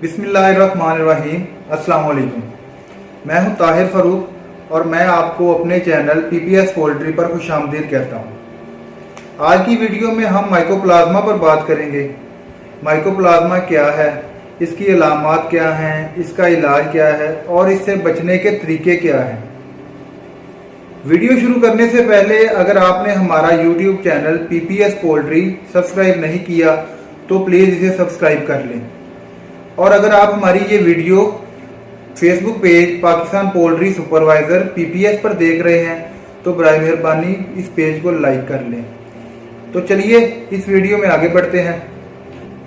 बिस्मिल्लाहिर्रहमानिर्रहीम। अस्सलाम वालेकुम। मैं हूं ताहिर फरूक और मैं आपको अपने चैनल पीपीएस पोल्ट्री पर खुशामदीद कहता हूं। आज की वीडियो में हम माइकोप्लाज्मा पर बात करेंगे। माइकोप्लाज्मा क्या है, इसकी अलामात क्या हैं, इसका इलाज क्या है और इससे बचने के तरीके क्या हैं। वीडियो शुरू करने से पहले अगर आपने हमारा YouTube channel PPS poultry subscribe नहीं किया तो प्लीज़ इसे सब्सक्राइब कर लें। और अगर आप हमारी ये video Facebook page Pakistan poultry supervisor PPS पर देख रहे हैं तो बराए मेहरबानी इस पेज को लाइक कर लें। तो चलिए इस वीडियो में आगे बढ़ते हैं।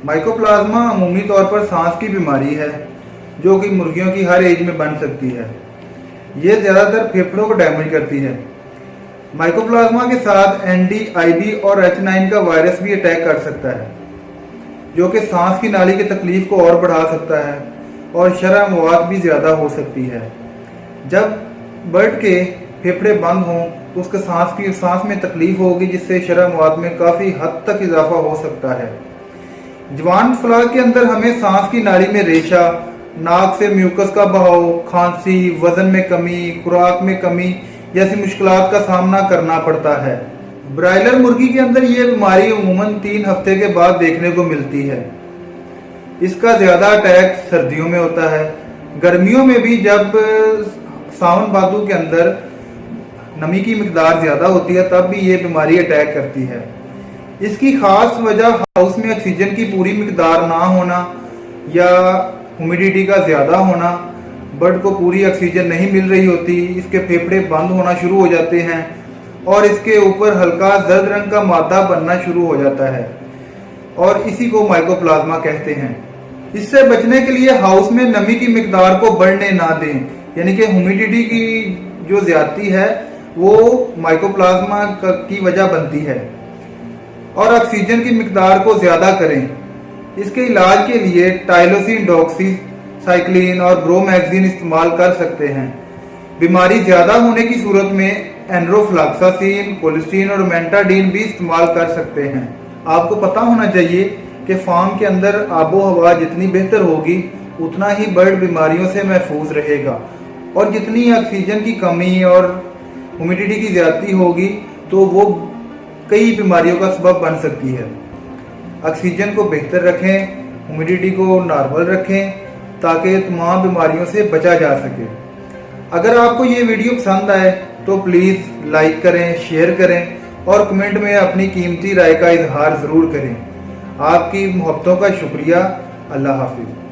माइकोप्लाज्मा अमूमी तौर पर सांस की बीमारी है जो कि मुर्गियों की हर एज में बन सकती है। ये ज़्यादातर फेफड़ों को डैमेज करती है। माइकोप्लाज्मा के साथ एनडी, आईबी और H9 का वायरस भी अटैक कर सकता है जो कि सांस की नाली की तकलीफ को और बढ़ा सकता है और शरह मवात भी ज़्यादा हो सकती है। जब बर्ड के फेफड़े बंद हों तो उसके सांस में तकलीफ होगी जिससे शरह मवात में काफ़ी हद तक इजाफा हो सकता है। जवान फलाग के अंदर हमें सांस की नाली में रेशा, नाक से म्यूकस का बहाव, खांसी, वजन में कमी, खुराक में कमी जैसी मुश्किलात का सामना करना पड़ता है। ब्रायलर मुर्गी के अंदर ये बीमारी अमूमन 3 हफ्ते के बाद देखने को मिलती है। इसका ज़्यादा अटैक सर्दियों में होता है। गर्मियों में भी जब सावन भादों के अंदर नमी की मिकदार ज़्यादा होती है तब भी ये बीमारी अटैक करती है। इसकी खास वजह हाउस में ऑक्सीजन की पूरी मिकदार ना होना या ह्यूमिडिटी का ज़्यादा होना। बर्ड को पूरी ऑक्सीजन नहीं मिल रही होती, इसके फेफड़े बंद होना शुरू हो जाते हैं और इसके ऊपर हल्का जर्द रंग का मादा बनना शुरू हो जाता है और इसी को माइकोप्लाज्मा कहते हैं। इससे बचने के लिए हाउस में नमी की मिकदार को बढ़ने ना दें, यानी कि ह्यूमिडिटी की जो ज्यादती है वो माइकोप्लाज्मा की वजह बनती है। और ऑक्सीजन की मिकदार को ज्यादा करें। इसके इलाज के लिए टाइलोसिन, डॉक्सीसाइक्लिन और ब्रोमैक्सिन इस्तेमाल कर सकते हैं। बीमारी ज्यादा होने की सूरत में एनरोफ्लॉक्सासिन, कोलिस्टीन और मेंटाडीन भी इस्तेमाल कर सकते हैं। आपको पता होना चाहिए कि फार्म के अंदर आबो हवा जितनी बेहतर होगी उतना ही बर्ड बीमारियों से महफूज रहेगा और जितनी ऑक्सीजन की कमी और ह्यूमिडिटी की ज्यादती होगी तो वो कई बीमारियों का सबब बन सकती है। ऑक्सीजन को बेहतर रखें, ह्यूमिडिटी को नॉर्मल रखें ताकि तमाम बीमारियों से बचा जा सके। अगर आपको ये वीडियो पसंद आए तो प्लीज़ लाइक करें, शेयर करें और कमेंट में अपनी कीमती राय का इजहार ज़रूर करें। आपकी मोहब्बतों का शुक्रिया। अल्लाह हाफिज़।